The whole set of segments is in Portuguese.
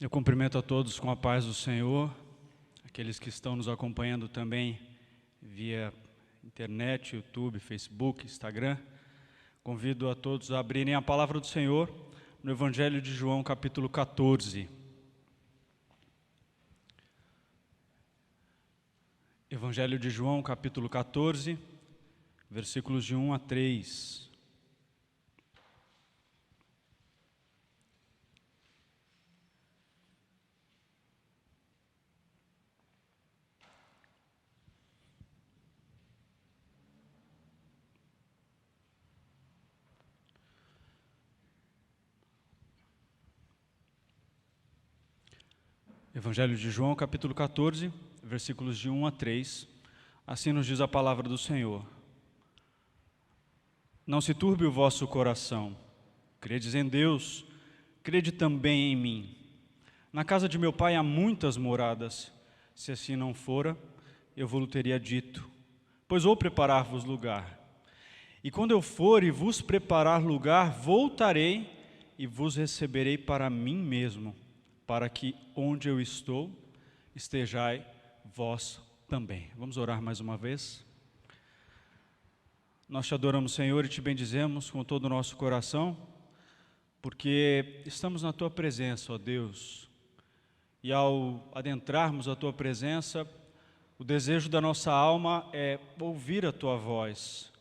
Eu cumprimento a todos com a paz do Senhor, aqueles que estão nos acompanhando também via internet, YouTube, Facebook, Instagram. Convido a todos a abrirem a palavra do Senhor no Evangelho de João, capítulo 14. Evangelho de João, capítulo 14, versículos de 1 a 3. Evangelho de João, capítulo 14, versículos de 1 a 3, assim nos diz a palavra do Senhor. Não se turbe o vosso coração, credes em Deus, crede também em mim. Na casa de meu Pai há muitas moradas, se assim não fora, eu vou-lhe teria dito, pois vou preparar-vos lugar. E quando eu for e vos preparar lugar, voltarei e vos receberei para mim mesmo, para que onde eu estou, estejai vós também. Vamos orar mais uma vez? Nós te adoramos, Senhor, e te bendizemos com todo o nosso coração, porque estamos na Tua presença, ó Deus. E ao adentrarmos a Tua presença, o desejo da nossa alma é ouvir a Tua voz.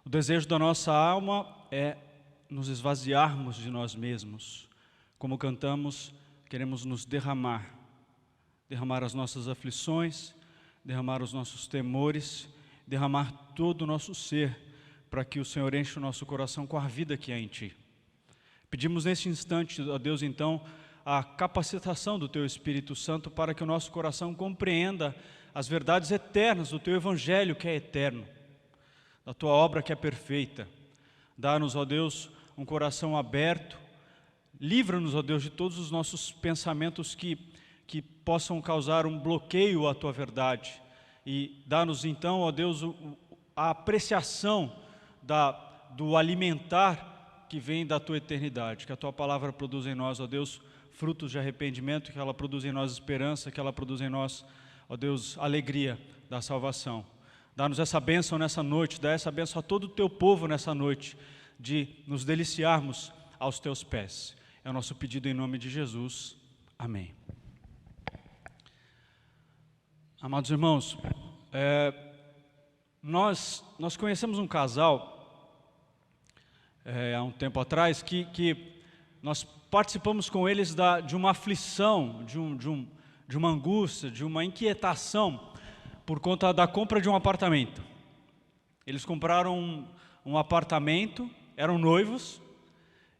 O desejo da nossa alma é nos esvaziarmos de nós mesmos. Como cantamos, queremos nos derramar as nossas aflições, derramar os nossos temores, derramar todo o nosso ser, para que o Senhor enche o nosso coração com a vida que há em Ti. Pedimos neste instante, ó Deus, então, a capacitação do Teu Espírito Santo para que o nosso coração compreenda as verdades eternas do Teu Evangelho, que é eterno, da Tua obra que é perfeita. Dá-nos, ó Deus, um coração aberto. Livra-nos, ó Deus, de todos os nossos pensamentos que possam causar um bloqueio à Tua verdade. E dá-nos então, ó Deus, a apreciação do alimentar que vem da Tua eternidade. Que a Tua palavra produza em nós, ó Deus, frutos de arrependimento, que ela produza em nós esperança, que ela produza em nós, ó Deus, alegria da salvação. Dá-nos essa bênção nessa noite, dá essa bênção a todo o Teu povo nessa noite, de nos deliciarmos aos Teus pés. É o nosso pedido em nome de Jesus. Amém. Amados irmãos, nós conhecemos um casal, há um tempo atrás, que nós participamos com eles de uma aflição, de uma angústia, de uma inquietação, por conta da compra de um apartamento. Eles compraram um apartamento, eram noivos,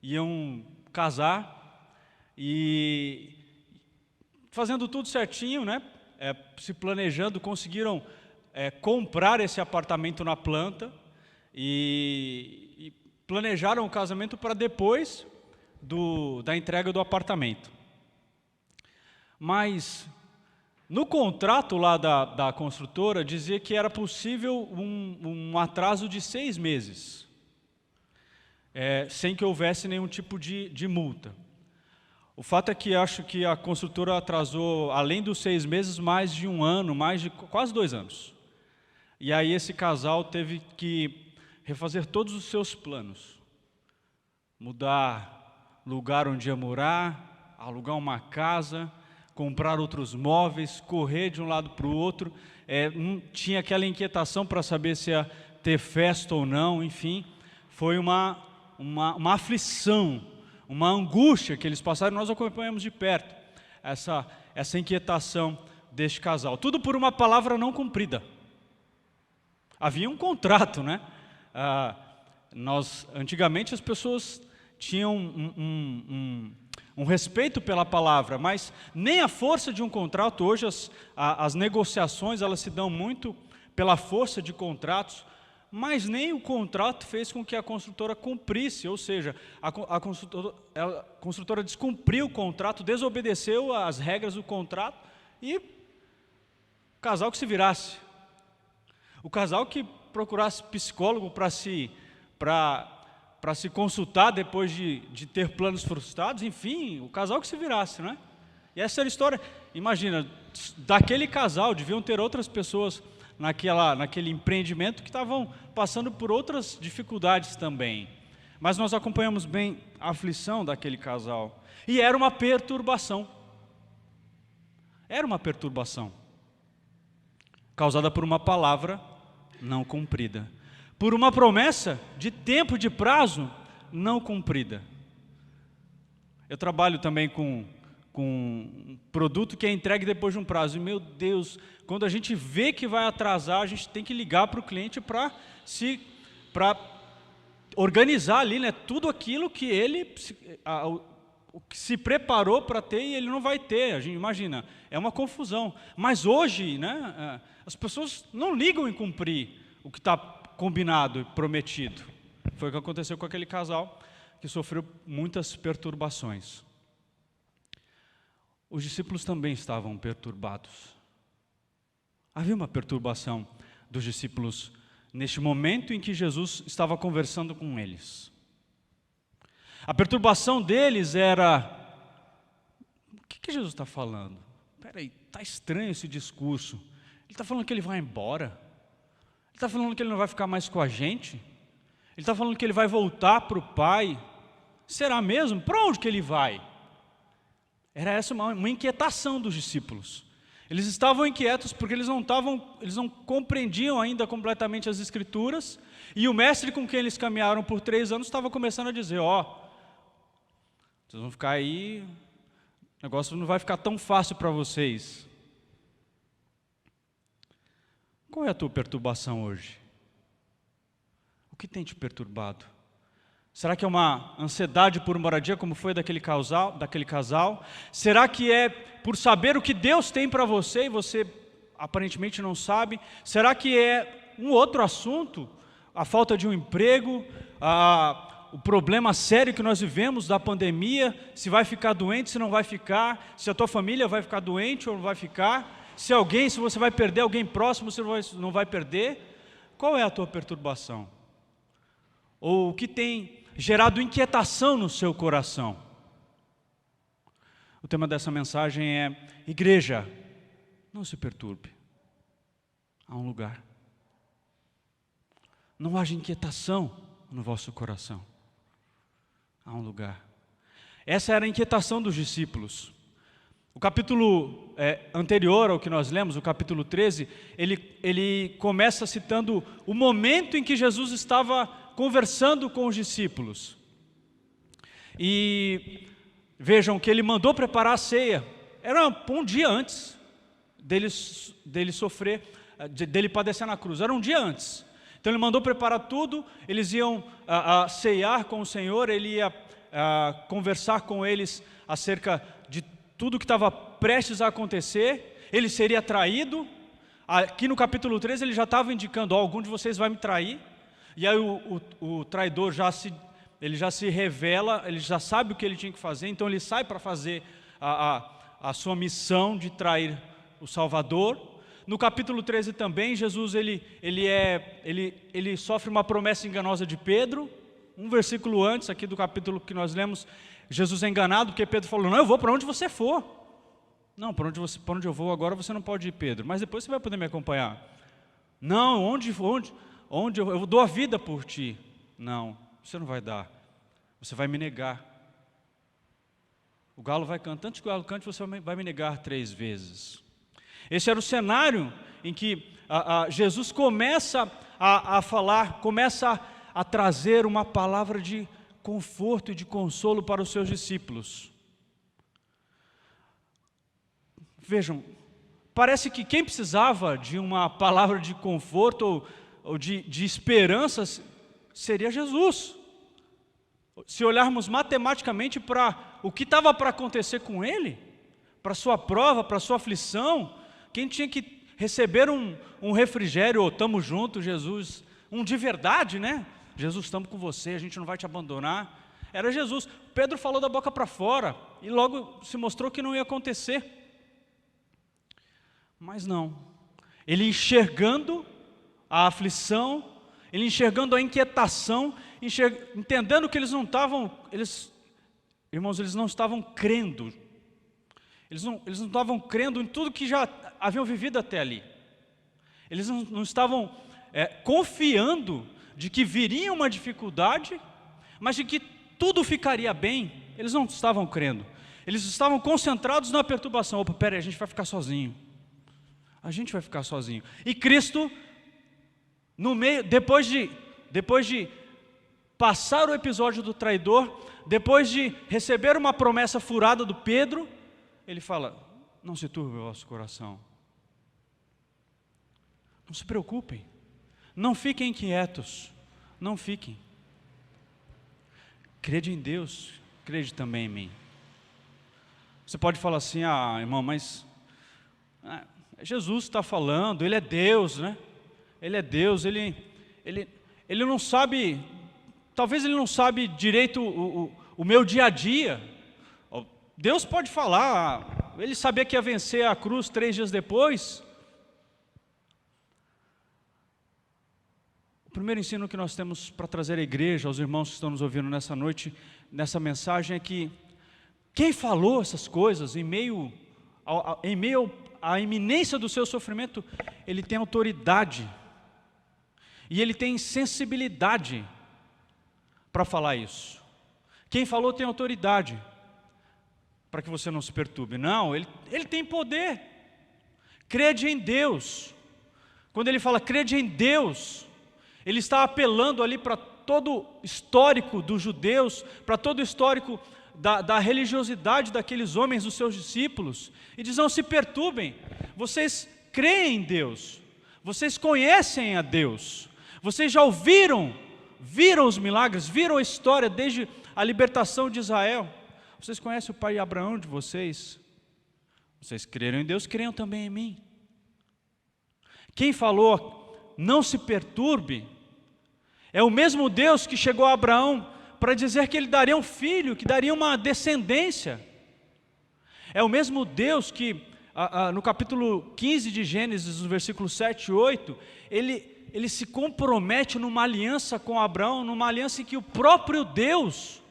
iam casar e fazendo tudo certinho, né? Se planejando, conseguiram comprar esse apartamento na planta e planejaram o casamento para depois da entrega do apartamento. Mas no contrato lá da construtora dizia que era possível um atraso de 6 meses. Sem que houvesse nenhum tipo de multa. O fato é que acho que a construtora atrasou, além dos 6 meses, mais de 1 ano, mais de quase 2 anos. E aí esse casal teve que refazer todos os seus planos. Mudar lugar onde ia morar, alugar uma casa, comprar outros móveis, correr de um lado para o outro. Tinha aquela inquietação para saber se ia ter festa ou não, enfim. Foi uma aflição, uma angústia que eles passaram, nós acompanhamos de perto essa inquietação deste casal. Tudo por uma palavra não cumprida. Havia um contrato, né? Antigamente as pessoas tinham um respeito pela palavra, mas nem a força de um contrato, hoje as negociações elas se dão muito pela força de contratos, mas nem o contrato fez com que a construtora cumprisse, ou seja, a construtora descumpriu o contrato, desobedeceu às regras do contrato e o casal que se virasse. O casal que procurasse psicólogo para se consultar depois de ter planos frustrados, enfim, o casal que se virasse, né? E essa era a história. Imagina, daquele casal deviam ter outras pessoas naquele empreendimento que estavam passando por outras dificuldades também. Mas nós acompanhamos bem a aflição daquele casal. E era uma perturbação. Era uma perturbação causada por uma palavra não cumprida, por uma promessa de tempo, de prazo não cumprida. Eu trabalho também com um produto que é entregue depois de um prazo. E, meu Deus, quando a gente vê que vai atrasar, a gente tem que ligar para o cliente para organizar ali, né, tudo aquilo que ele se preparou para ter e ele não vai ter. A gente imagina, é uma confusão. Mas hoje, né, as pessoas não ligam em cumprir o que está combinado e prometido. Foi o que aconteceu com aquele casal que sofreu muitas perturbações. Os discípulos também estavam perturbados. Havia uma perturbação dos discípulos neste momento em que Jesus estava conversando com eles. A perturbação deles era: o que Jesus está falando? Espera aí, está estranho esse discurso. Ele está falando que ele vai embora? Ele está falando que ele não vai ficar mais com a gente? Ele está falando que ele vai voltar para o Pai? Será mesmo? Para onde que ele vai? Era essa uma inquietação dos discípulos. Eles estavam inquietos porque eles não compreendiam ainda completamente as Escrituras, e o mestre com quem eles caminharam por 3 anos estava começando a dizer: vocês vão ficar aí, o negócio não vai ficar tão fácil para vocês. Qual é a tua perturbação hoje? O que tem te perturbado? Será que é uma ansiedade por moradia, como foi daquele casal? Será que é por saber o que Deus tem para você e você aparentemente não sabe? Será que é um outro assunto? A falta de um emprego, o problema sério que nós vivemos da pandemia, se vai ficar doente, se não vai ficar, se a tua família vai ficar doente ou não vai ficar, se você vai perder alguém próximo, se você não vai perder? Qual é a tua perturbação? Ou o que tem gerado inquietação no seu coração? O tema dessa mensagem é: igreja, não se perturbe. Há um lugar. Não haja inquietação no vosso coração. Há um lugar. Essa era a inquietação dos discípulos. O capítulo anterior ao que nós lemos, o capítulo 13, ele começa citando o momento em que Jesus estava conversando com os discípulos. E vejam que ele mandou preparar a ceia. Era um dia antes dele sofrer, dele padecer na cruz. Era um dia antes. Então ele mandou preparar tudo. Eles iam ceiar com o Senhor. Ele ia conversar com eles acerca de tudo que estava prestes a acontecer. Ele seria traído. Aqui no capítulo 13 ele já estava indicando: algum de vocês vai me trair. E aí o traidor já se revela, ele já sabe o que ele tinha que fazer, então ele sai para fazer a sua missão de trair o Salvador. No capítulo 13 também, Jesus ele sofre uma promessa enganosa de Pedro. Um versículo antes aqui do capítulo que nós lemos, Jesus é enganado porque Pedro falou: não, eu vou para onde você for. Não, para onde eu vou agora você não pode ir, Pedro, mas depois você vai poder me acompanhar. Não, onde eu dou a vida por ti. Não, você não vai dar, você vai me negar. O galo vai cantar, antes que o galo cante, você vai me negar 3 vezes. Esse era o cenário em que Jesus começa a falar, começa a trazer uma palavra de conforto e de consolo para os seus discípulos. Vejam, parece que quem precisava de uma palavra de conforto ou de esperança seria Jesus. Se olharmos matematicamente para o que estava para acontecer com ele, para a sua prova, para a sua aflição, quem tinha que receber um refrigério, ou estamos juntos, Jesus, de verdade, né? Jesus, estamos com você, a gente não vai te abandonar. Era Jesus. Pedro falou da boca para fora e logo se mostrou que não ia acontecer. Mas não. Ele enxergando a aflição, ele enxergando a inquietação, entendendo que eles não estavam crendo. Eles não estavam crendo em tudo que já haviam vivido até ali. Eles não estavam confiando de que viria uma dificuldade, mas de que tudo ficaria bem. Eles não estavam crendo. Eles estavam concentrados na perturbação. Opa, peraí, a gente vai ficar sozinho. A gente vai ficar sozinho. E Cristo, no meio, depois de passar o episódio do traidor, depois de receber uma promessa furada do Pedro, ele fala: não se turbe o vosso coração. Não se preocupem. Não fiquem inquietos. Não fiquem. Crede em Deus, crede também em mim. Você pode falar assim: irmão, mas Jesus está falando, Ele é Deus, né? Ele é Deus, Ele não sabe, talvez Ele não sabe direito o meu dia a dia. Deus pode falar, Ele sabia que ia vencer a cruz 3 dias depois. O primeiro ensino que nós temos para trazer à igreja, aos irmãos que estão nos ouvindo nessa noite, nessa mensagem, é que quem falou essas coisas em meio à iminência do seu sofrimento, ele tem autoridade e ele tem sensibilidade para falar isso. Quem falou tem autoridade para que você não se perturbe. Não, ele tem poder. Crede em Deus. Quando ele fala crede em Deus, ele está apelando ali para todo o histórico dos judeus, para todo o histórico da religiosidade daqueles homens, dos seus discípulos, e diz: não se perturbem, vocês creem em Deus, vocês conhecem a Deus, vocês já viram os milagres, viram a história desde a libertação de Israel, vocês conhecem o pai Abraão de vocês creram em Deus, creiam também em mim. Quem falou não se perturbe é o mesmo Deus que chegou a Abraão para dizer que ele daria um filho, que daria uma descendência. É o mesmo Deus que no capítulo 15 de Gênesis, no versículo 7 e 8, ele se compromete numa aliança com Abraão, numa aliança em que o próprio Deus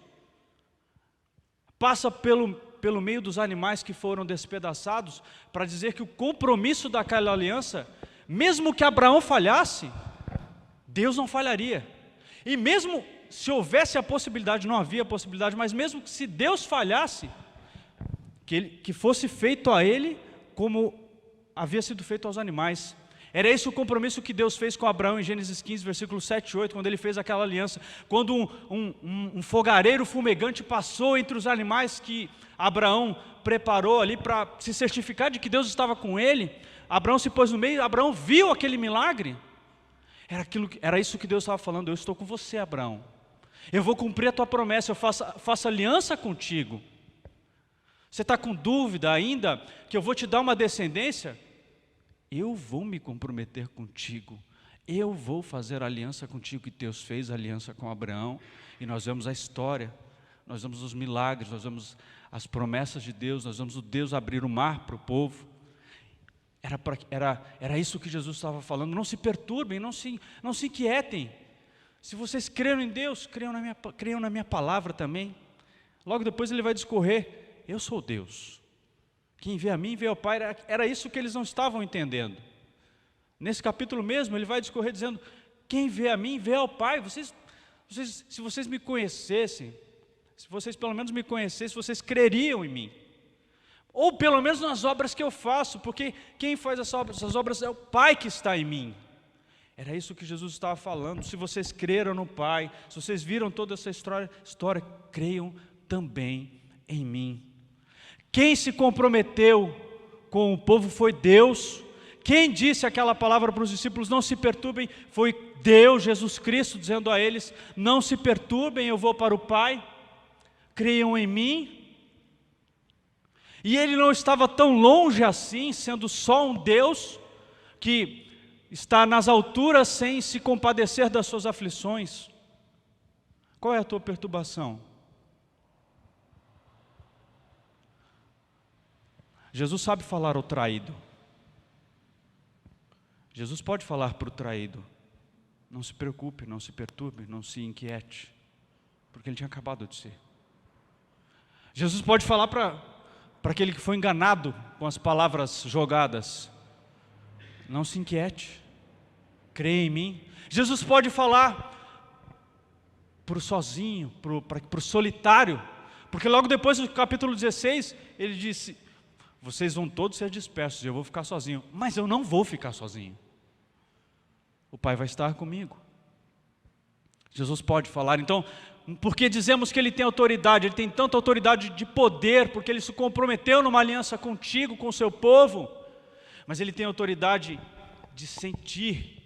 passa pelo meio dos animais que foram despedaçados, para dizer que o compromisso daquela aliança, mesmo que Abraão falhasse, Deus não falharia. E mesmo se houvesse a possibilidade, não havia possibilidade, mas mesmo que se Deus falhasse, que fosse feito a ele como havia sido feito aos animais. Era esse o compromisso que Deus fez com Abraão em Gênesis 15, versículos 7 e 8, quando ele fez aquela aliança. Quando um fogareiro fumegante passou entre os animais que Abraão preparou ali para se certificar de que Deus estava com ele, Abraão se pôs no meio, Abraão viu aquele milagre. Era isso que Deus estava falando: eu estou com você, Abraão, eu vou cumprir a tua promessa, eu faço aliança contigo. Você está com dúvida ainda que eu vou te dar uma descendência? Eu vou me comprometer contigo, eu vou fazer aliança contigo, que Deus fez aliança com Abraão. E nós vemos a história, nós vemos os milagres, nós vemos as promessas de Deus, nós vemos o Deus abrir o mar para o povo. Era isso que Jesus estava falando: não se perturbem, não se inquietem. Se vocês creram em Deus, creiam na minha palavra também. Logo depois ele vai discorrer: eu sou Deus, quem vê a mim vê ao Pai. Era isso que eles não estavam entendendo. Nesse capítulo mesmo ele vai discorrer dizendo: quem vê a mim vê ao Pai. Se vocês me conhecessem, se vocês pelo menos me conhecessem, vocês creriam em mim, ou pelo menos nas obras que eu faço, porque quem faz essas obras é o Pai que está em mim. Era isso que Jesus estava falando: se vocês creram no Pai, se vocês viram toda essa história, creiam também em mim. Quem se comprometeu com o povo foi Deus. Quem disse aquela palavra para os discípulos: não se perturbem, foi Deus, Jesus Cristo, dizendo a eles: não se perturbem, eu vou para o Pai, creiam em mim. E ele não estava tão longe assim, sendo só um Deus que está nas alturas sem se compadecer das suas aflições. Qual é a tua perturbação? Jesus sabe falar ao traído. Jesus pode falar para o traído: não se preocupe, não se perturbe, não se inquiete, porque ele tinha acabado de ser. Jesus pode falar para para aquele que foi enganado com as palavras jogadas: não se inquiete, creia em mim. Jesus pode falar para o sozinho, para o solitário, porque logo depois do capítulo 16, ele disse: vocês vão todos ser dispersos, eu vou ficar sozinho. Mas eu não vou ficar sozinho, o Pai vai estar comigo. Jesus pode falar. Então, porque dizemos que Ele tem autoridade? Ele tem tanta autoridade de poder, porque Ele se comprometeu numa aliança contigo, com o seu povo. Mas Ele tem autoridade de sentir.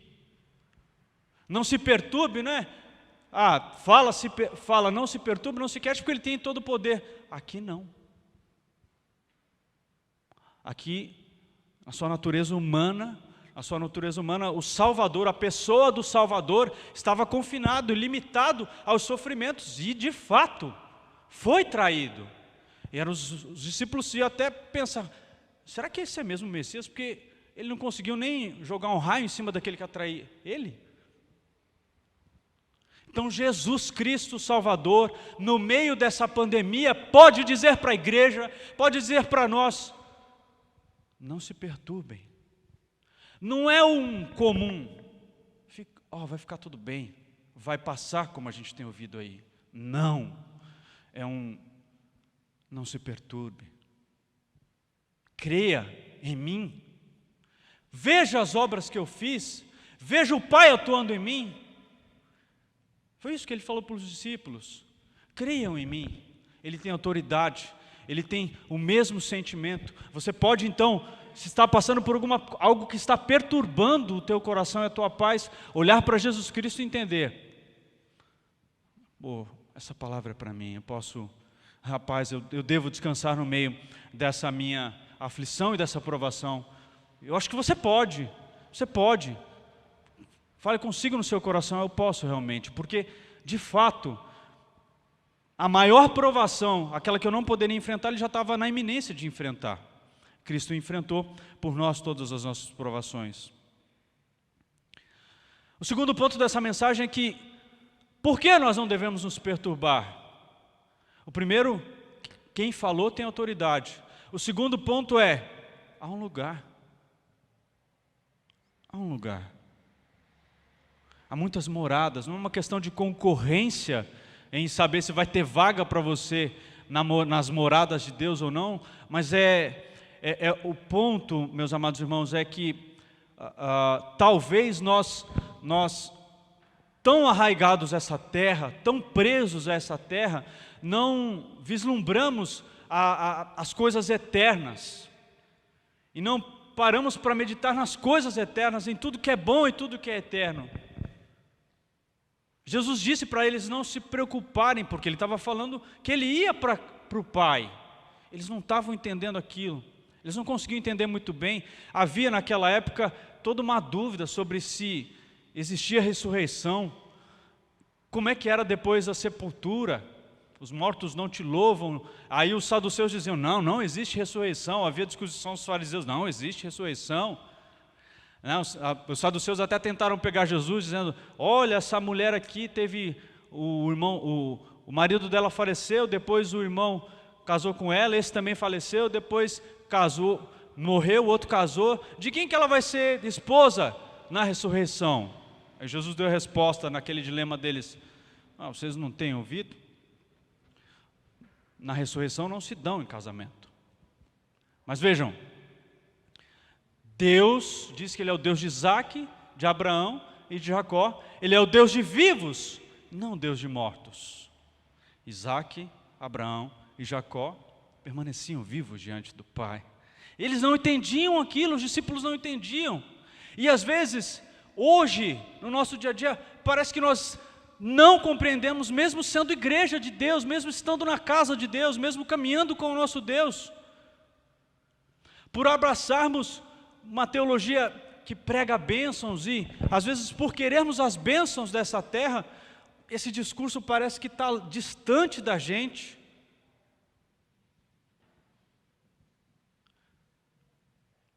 Não se perturbe, né? Fala, não se perturbe, não se queixe, porque Ele tem todo o poder. Aqui não. Aqui, a sua natureza humana, o Salvador, a pessoa do Salvador, estava confinado e limitado aos sofrimentos, e de fato, foi traído. E os discípulos iam até pensar: será que esse é mesmo o Messias? Porque ele não conseguiu nem jogar um raio em cima daquele que atraía ele. Então Jesus Cristo Salvador, no meio dessa pandemia, pode dizer para a igreja, pode dizer para nós: não se perturbem. Não é um comum, vai ficar tudo bem, vai passar, como a gente tem ouvido aí. Não, é não se perturbe. Creia em mim, veja as obras que eu fiz, veja o Pai atuando em mim. Foi isso que Ele falou para os discípulos: creiam em mim. Ele tem autoridade, Ele tem o mesmo sentimento. Você pode então, se está passando por algo que está perturbando o teu coração e a tua paz, olhar para Jesus Cristo e entender: essa palavra é para mim, eu devo descansar no meio dessa minha aflição e dessa provação. Eu acho que você pode, fale consigo no seu coração: eu posso realmente, porque de fato, a maior provação, aquela que eu não poderia enfrentar, Ele já estava na iminência de enfrentar. Cristo enfrentou por nós todas as nossas provações. O segundo ponto dessa mensagem é que, por que nós não devemos nos perturbar? O primeiro, quem falou tem autoridade. O segundo ponto é: há um lugar. Há um lugar. Há muitas moradas, não é uma questão de concorrência em saber se vai ter vaga para você nas moradas de Deus ou não, mas o ponto, meus amados irmãos, é que talvez nós tão arraigados a essa terra, tão presos a essa terra, não vislumbramos as coisas eternas, e não paramos para meditar nas coisas eternas, em tudo que é bom e tudo que é eterno. Jesus disse para eles não se preocuparem, porque Ele estava falando que Ele ia para o Pai. Eles não estavam entendendo aquilo, eles não conseguiam entender muito bem. Havia naquela época toda uma dúvida sobre se existia ressurreição, como é que era depois da sepultura. Os mortos não te louvam. Aí os saduceus diziam: não existe ressurreição. Havia discussão dos fariseus: não existe ressurreição. Os saduceus até tentaram pegar Jesus dizendo: olha, essa mulher aqui teve o marido dela faleceu, depois o irmão casou com ela, esse também faleceu, depois casou, morreu, o outro casou, de quem que ela vai ser esposa na ressurreição? Aí Jesus deu a resposta naquele dilema deles: vocês não têm ouvido? Na ressurreição não se dão em casamento. Mas vejam, Deus diz que Ele é o Deus de Isaac, de Abraão e de Jacó. Ele é o Deus de vivos, não Deus de mortos. Isaac, Abraão e Jacó permaneciam vivos diante do Pai. Eles não entendiam aquilo, os discípulos não entendiam. E às vezes, hoje, no nosso dia a dia, parece que nós não compreendemos, mesmo sendo igreja de Deus, mesmo estando na casa de Deus, mesmo caminhando com o nosso Deus, por abraçarmos uma teologia que prega bênçãos e, às vezes, por querermos as bênçãos dessa terra, esse discurso parece que está distante da gente.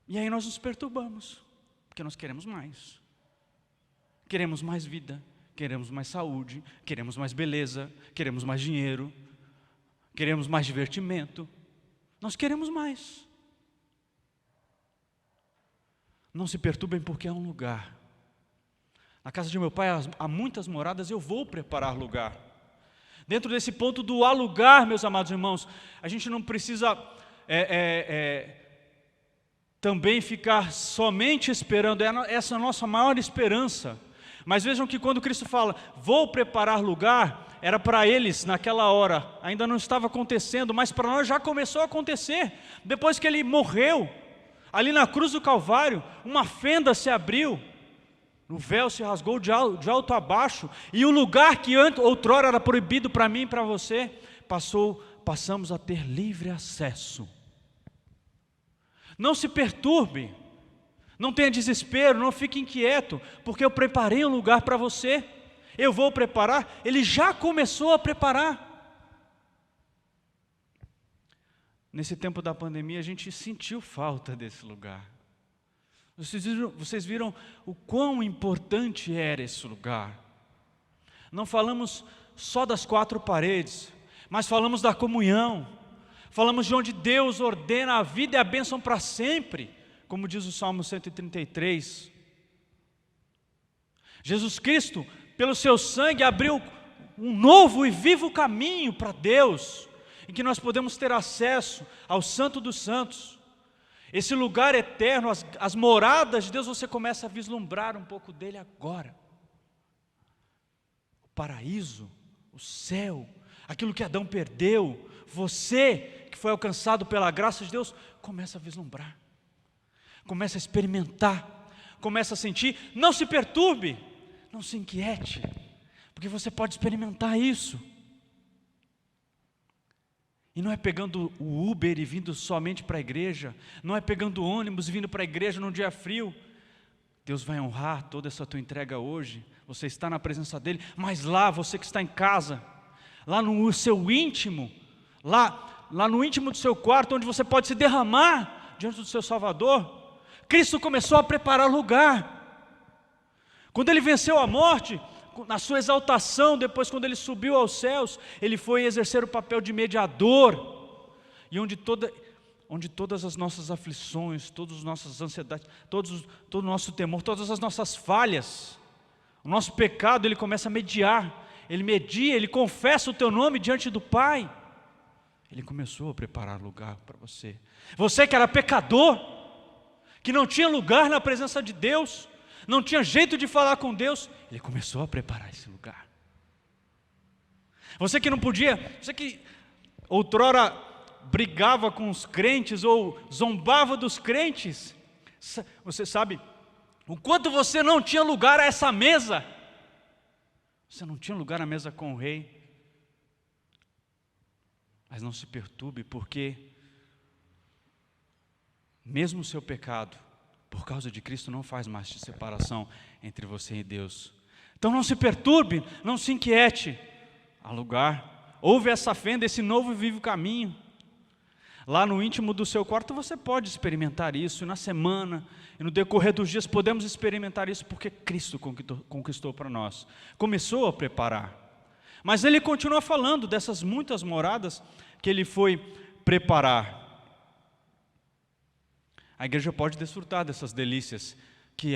E aí nós nos perturbamos, porque nós queremos mais. Queremos mais vida, queremos mais saúde, queremos mais beleza, queremos mais dinheiro, queremos mais divertimento. Nós queremos mais. Não se perturbem porque é um lugar. Na casa de meu pai há muitas moradas, eu vou preparar lugar. Dentro desse ponto do alugar, meus amados irmãos, a gente não precisa também ficar somente esperando, essa é a nossa maior esperança. Mas vejam que quando Cristo fala, vou preparar lugar, era para eles naquela hora, ainda não estava acontecendo, mas para nós já começou a acontecer. Depois que Ele morreu, ali na cruz do Calvário, uma fenda se abriu, o véu se rasgou de alto a baixo, e o lugar que outrora era proibido para mim e para você, passamos a ter livre acesso. Não se perturbe, não tenha desespero, não fique inquieto, porque eu preparei um lugar para você, eu vou preparar, Ele já começou a preparar. Nesse tempo da pandemia a gente sentiu falta desse lugar. Vocês viram o quão importante era esse lugar. Não falamos só das quatro paredes, mas falamos da comunhão, falamos de onde Deus ordena a vida e a bênção para sempre, como diz o Salmo 133. Jesus Cristo, pelo seu sangue, abriu um novo e vivo caminho para Deus, em que nós podemos ter acesso ao Santo dos Santos. Esse lugar eterno, as moradas de Deus, você começa a vislumbrar um pouco dele agora. O paraíso, o céu, aquilo que Adão perdeu, você que foi alcançado pela graça de Deus, começa a vislumbrar, começa a experimentar, começa a sentir. Não se perturbe, não se inquiete, porque você pode experimentar isso. E não é pegando o Uber e vindo somente para a igreja, não é pegando o ônibus e vindo para a igreja num dia frio. Deus vai honrar toda essa tua entrega hoje, você está na presença dEle, mas lá, você que está em casa, lá no seu íntimo, lá no íntimo do seu quarto, onde você pode se derramar diante do seu Salvador, Cristo começou a preparar lugar. Quando Ele venceu a morte, na sua exaltação, depois quando Ele subiu aos céus, Ele foi exercer o papel de mediador, e onde todas as nossas aflições, todas as nossas ansiedades, todo o nosso temor, todas as nossas falhas, o nosso pecado, Ele começa a mediar, Ele media, Ele confessa o teu nome diante do Pai. Ele começou a preparar lugar para você. Você que era pecador, que não tinha lugar na presença de Deus, não tinha jeito de falar com Deus, Ele começou a preparar esse lugar. Você que não podia, você que outrora brigava com os crentes ou zombava dos crentes, você sabe o quanto você não tinha lugar a essa mesa. Você não tinha lugar à mesa com o rei. Mas não se perturbe, porque mesmo o seu pecado, por causa de Cristo, não faz mais de separação entre você e Deus. Então não se perturbe, não se inquiete. Há lugar, houve essa fenda, esse novo e vivo caminho. Lá no íntimo do seu quarto você pode experimentar isso, e na semana, e no decorrer dos dias podemos experimentar isso, porque Cristo conquistou para nós. Começou a preparar. Mas Ele continua falando dessas muitas moradas que Ele foi preparar. A igreja pode desfrutar dessas delícias que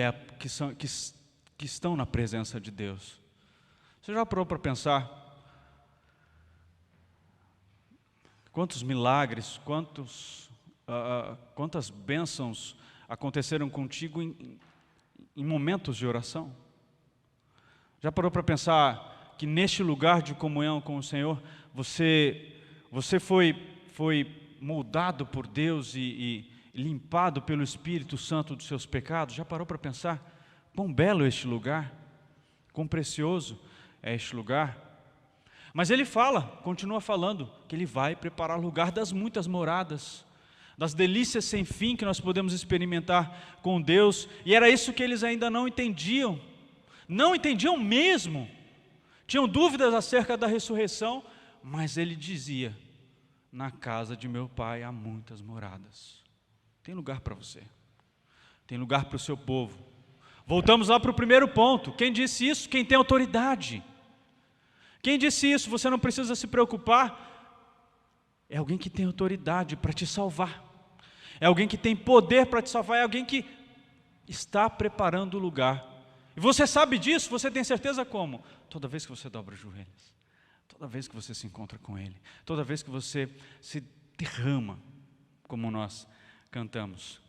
estão na presença de Deus. Você já parou para pensar quantos milagres, quantas bênçãos aconteceram contigo em momentos de oração? Já parou para pensar que neste lugar de comunhão com o Senhor, você foi moldado por Deus e limpado pelo Espírito Santo dos seus pecados? Já parou para pensar quão belo é este lugar, quão precioso é este lugar? Mas Ele continua falando, que Ele vai preparar lugar das muitas moradas, das delícias sem fim que nós podemos experimentar com Deus, e era isso que eles ainda não entendiam mesmo, tinham dúvidas acerca da ressurreição, mas Ele dizia, na casa de meu Pai há muitas moradas. Tem lugar para você, tem lugar para o seu povo. Voltamos lá para o primeiro ponto. Quem disse isso? Quem tem autoridade. Quem disse isso? Você não precisa se preocupar. é alguém que tem autoridade para te salvar, é alguém que tem poder para te salvar, é alguém que está preparando o lugar. E você sabe disso, você tem certeza como? Toda vez que você dobra os joelhos, toda vez que você se encontra com Ele, toda vez que você se derrama, como nós cantamos.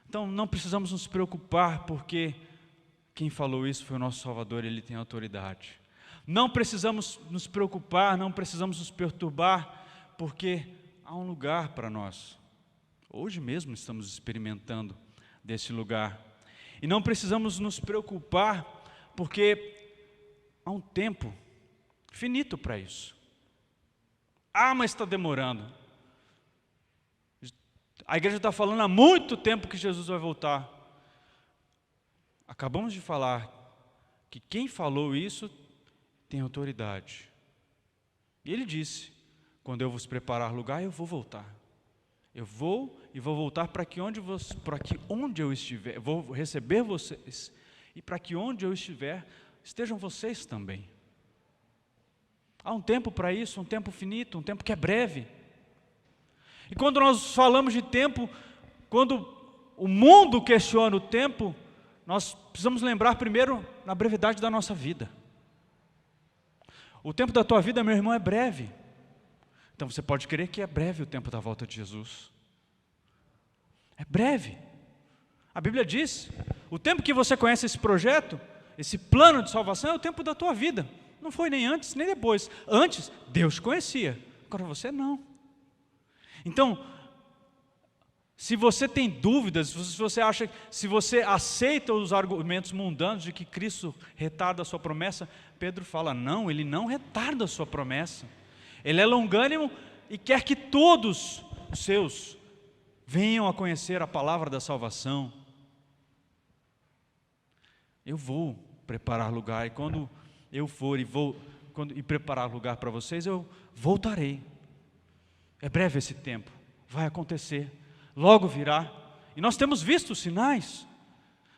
Então não precisamos nos preocupar, porque quem falou isso foi o nosso Salvador, Ele tem autoridade. Não precisamos nos preocupar, não precisamos nos perturbar, porque há um lugar para nós. Hoje mesmo estamos experimentando desse lugar. E não precisamos nos preocupar, porque há um tempo finito para isso. Mas está demorando. A igreja está falando há muito tempo que Jesus vai voltar. Acabamos de falar que quem falou isso tem autoridade. E Ele disse: quando eu vos preparar lugar, eu vou voltar. Eu vou e vou voltar para que onde eu estiver, vou receber vocês, e para que onde eu estiver, estejam vocês também. Há um tempo para isso, um tempo finito, um tempo que é breve. E quando nós falamos de tempo, quando o mundo questiona o tempo, nós precisamos lembrar primeiro na brevidade da nossa vida. O tempo da tua vida, meu irmão, é breve. Então você pode crer que é breve o tempo da volta de Jesus. É breve. A Bíblia diz, o tempo que você conhece esse projeto, esse plano de salvação, é o tempo da tua vida. Não foi nem antes, nem depois. Antes, Deus conhecia. Agora você não. Então, se você tem dúvidas, se você aceita os argumentos mundanos de que Cristo retarda a sua promessa, Pedro fala: não, Ele não retarda a sua promessa. Ele é longânimo e quer que todos os seus venham a conhecer a palavra da salvação. Eu vou preparar lugar, e quando eu for e preparar lugar para vocês, eu voltarei. É breve esse tempo, vai acontecer, logo virá. E nós temos visto os sinais.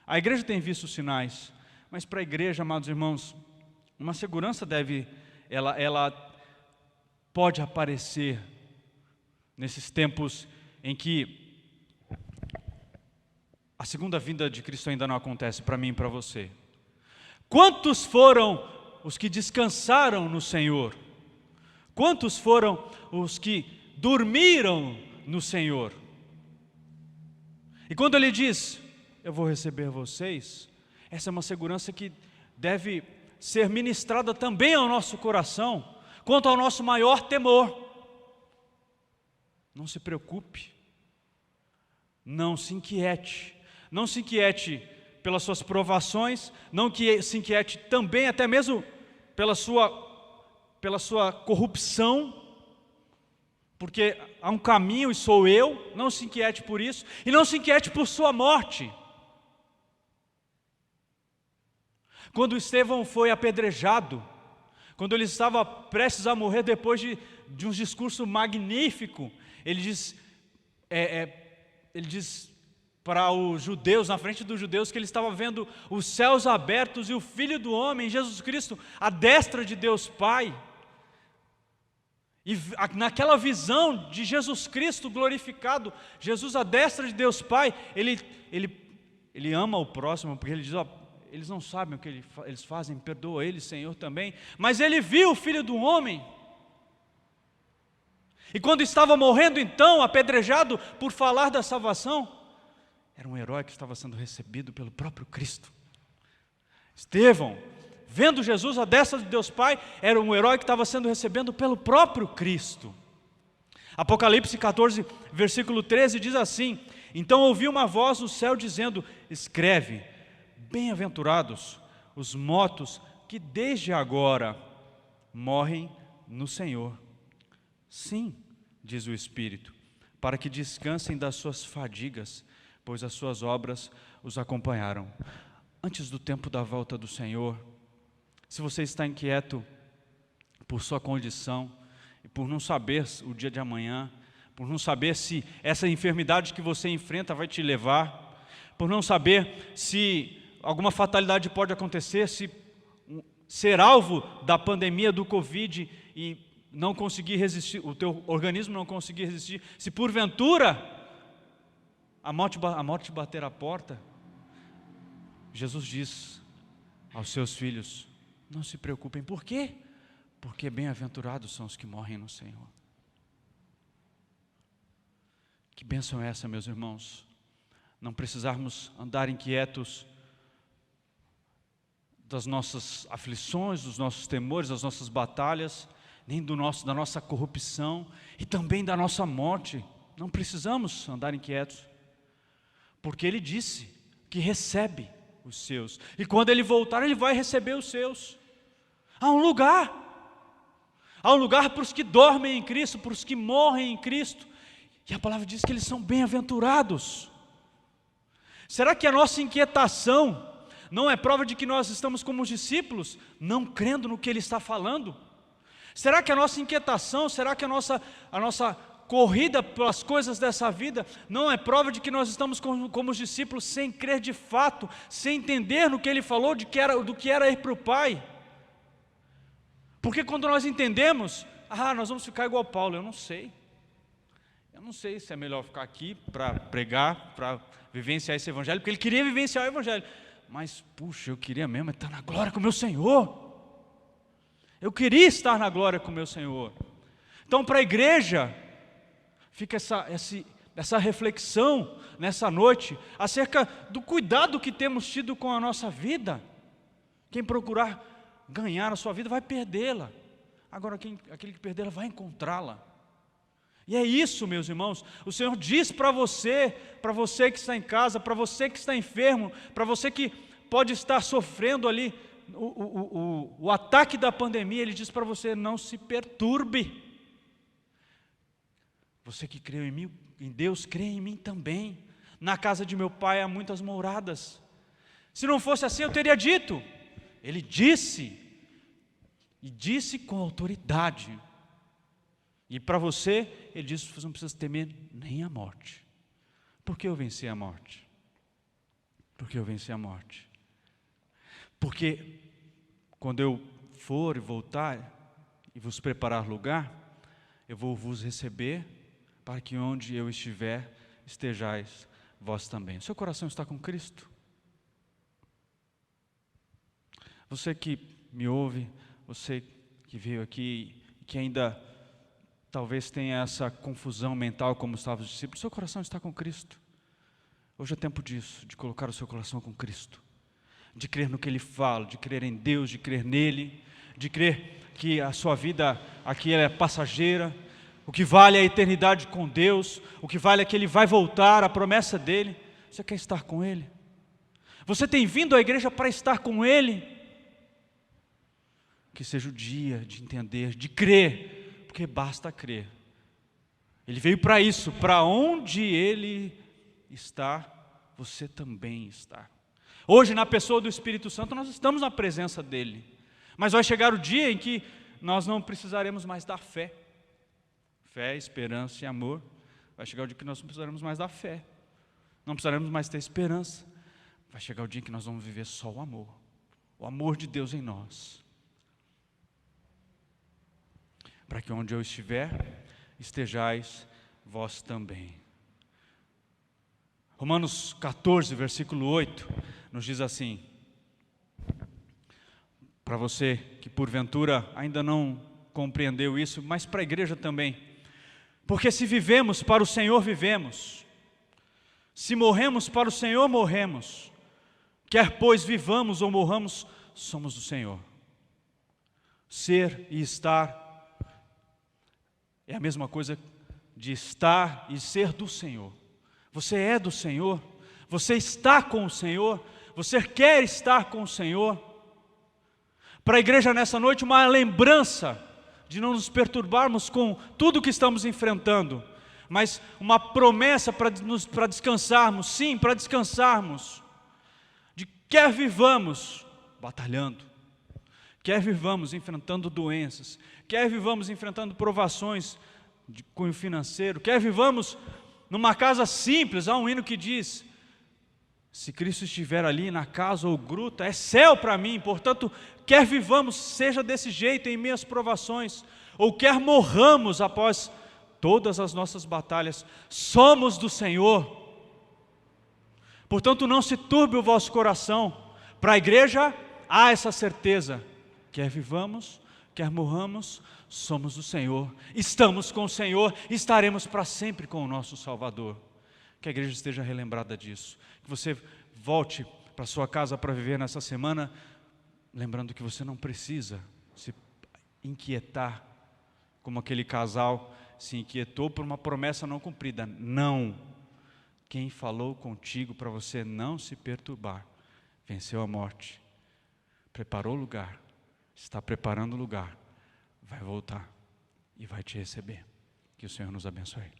A igreja tem visto os sinais. Mas para a igreja, amados irmãos, uma segurança ela pode aparecer nesses tempos em que a segunda vinda de Cristo ainda não acontece para mim e para você. Quantos foram os que descansaram no Senhor? Quantos foram os que dormiram no Senhor? E quando Ele diz: eu vou receber vocês, essa é uma segurança que deve ser ministrada também ao nosso coração, quanto ao nosso maior temor. Não se preocupe, não se inquiete pelas suas provações, não se inquiete também até mesmo pela sua corrupção, porque há um caminho e sou eu. Não se inquiete por isso, e não se inquiete por sua morte. Quando Estevão foi apedrejado, quando ele estava prestes a morrer depois de um discurso magnífico, ele diz para os judeus, na frente dos judeus, que ele estava vendo os céus abertos e o Filho do Homem, Jesus Cristo, à destra de Deus Pai. E naquela visão de Jesus Cristo glorificado, Jesus à destra de Deus Pai, ele ama o próximo, porque ele diz: eles não sabem o que eles fazem, perdoa eles, Senhor, também. Mas ele viu o Filho do Homem. E quando estava morrendo então, apedrejado por falar da salvação, era um herói que estava sendo recebido pelo próprio Cristo. Estevão, vendo Jesus à destra de Deus Pai, era um herói que estava sendo recebido pelo próprio Cristo. Apocalipse 14, versículo 13 diz assim: então ouvi uma voz no céu dizendo: escreve, bem-aventurados os mortos que desde agora morrem no Senhor. Sim, diz o Espírito, para que descansem das suas fadigas, pois as suas obras os acompanharam. Antes do tempo da volta do Senhor, se você está inquieto por sua condição, e por não saber o dia de amanhã, por não saber se essa enfermidade que você enfrenta vai te levar, por não saber se alguma fatalidade pode acontecer, se ser alvo da pandemia do Covid e não conseguir resistir, o teu organismo não conseguir resistir, se porventura a morte bater à porta, Jesus diz aos seus filhos: não se preocupem. Por quê? Porque bem-aventurados são os que morrem no Senhor. Que bênção é essa, meus irmãos? Não precisarmos andar inquietos das nossas aflições, dos nossos temores, das nossas batalhas, nem da nossa corrupção e também da nossa morte. Não precisamos andar inquietos, porque Ele disse que recebe os seus, e quando Ele voltar, Ele vai receber os seus. Há um lugar para os que dormem em Cristo, para os que morrem em Cristo, e a palavra diz que eles são bem-aventurados. Será que a nossa inquietação não é prova de que nós estamos como os discípulos, não crendo no que Ele está falando? Será que a nossa inquietação, será que a nossa corrida pelas coisas dessa vida não é prova de que nós estamos como os discípulos, sem crer de fato, sem entender no que Ele falou, do que era ir para o Pai? Porque quando nós entendemos, nós vamos ficar igual Paulo. Eu não sei se é melhor ficar aqui para pregar, para vivenciar esse evangelho, porque ele queria vivenciar o evangelho, mas puxa, eu queria mesmo estar na glória com o meu Senhor. Eu queria estar na glória com o meu Senhor. Então, para a igreja, fica essa reflexão nessa noite acerca do cuidado que temos tido com a nossa vida. Quem procurar ganhar a sua vida vai perdê-la. Agora, aquele que perdê-la vai encontrá-la. E é isso, meus irmãos, o Senhor diz para você que está em casa, para você que está enfermo, para você que pode estar sofrendo ali o ataque da pandemia, Ele diz para você: não se perturbe. Você que creu em Deus, crê em mim também. Na casa de meu Pai há muitas moradas. Se não fosse assim, eu teria dito. Ele disse, e disse com autoridade. E para você, Ele disse: você não precisa temer nem a morte. Por que eu venci a morte? Porque eu venci a morte. Porque quando eu for e voltar e vos preparar lugar, eu vou vos receber, para que onde eu estiver, estejais vós também. O seu coração está com Cristo? Você que me ouve, você que veio aqui, que ainda talvez tenha essa confusão mental como estavam os discípulos, seu coração está com Cristo. Hoje é tempo disso, de colocar o seu coração com Cristo, de crer no que Ele fala, de crer em Deus, de crer nele, de crer que a sua vida aqui é passageira, o que vale é a eternidade com Deus, o que vale é que Ele vai voltar, a promessa dEle. Você quer estar com Ele? Você tem vindo à igreja para estar com Ele? Que seja o dia de entender, de crer, porque basta crer. Ele veio para isso, para onde Ele está, você também está. Hoje, na pessoa do Espírito Santo, nós estamos na presença dEle, mas vai chegar o dia em que nós não precisaremos mais da fé. Fé, esperança e amor. Vai chegar o dia que nós não precisaremos mais da fé, não precisaremos mais ter esperança. Vai chegar o dia em que nós vamos viver só o amor de Deus em nós. Para que onde eu estiver, estejais vós também. Romanos 14, versículo 8, nos diz assim, para você que porventura ainda não compreendeu isso, mas para a igreja também: porque se vivemos, para o Senhor vivemos, se morremos, para o Senhor morremos, quer pois vivamos ou morramos, somos do Senhor. Ser e estar é a mesma coisa de estar e ser do Senhor. Você é do Senhor, você está com o Senhor, você quer estar com o Senhor. Para a igreja nessa noite, uma lembrança de não nos perturbarmos com tudo que estamos enfrentando, mas uma promessa para descansarmos, sim, para descansarmos, de quer vivamos batalhando, quer vivamos enfrentando doenças, quer vivamos enfrentando provações de cunho financeiro, quer vivamos numa casa simples. Há um hino que diz: se Cristo estiver ali na casa ou gruta, é céu para mim. Portanto, quer vivamos, seja desse jeito em minhas provações. ou quer morramos após todas as nossas batalhas, somos do Senhor. Portanto, não se turbe o vosso coração. Para a igreja, há essa certeza: quer vivamos, quer morramos, somos do Senhor, estamos com o Senhor, estaremos para sempre com o nosso Salvador. Que a igreja esteja relembrada disso, que você volte para sua casa para viver nessa semana, lembrando que você não precisa se inquietar, como aquele casal se inquietou por uma promessa não cumprida. Não, quem falou contigo para você não se perturbar, venceu a morte, preparou o lugar, está preparando o lugar, vai voltar e vai te receber. Que o Senhor nos abençoe.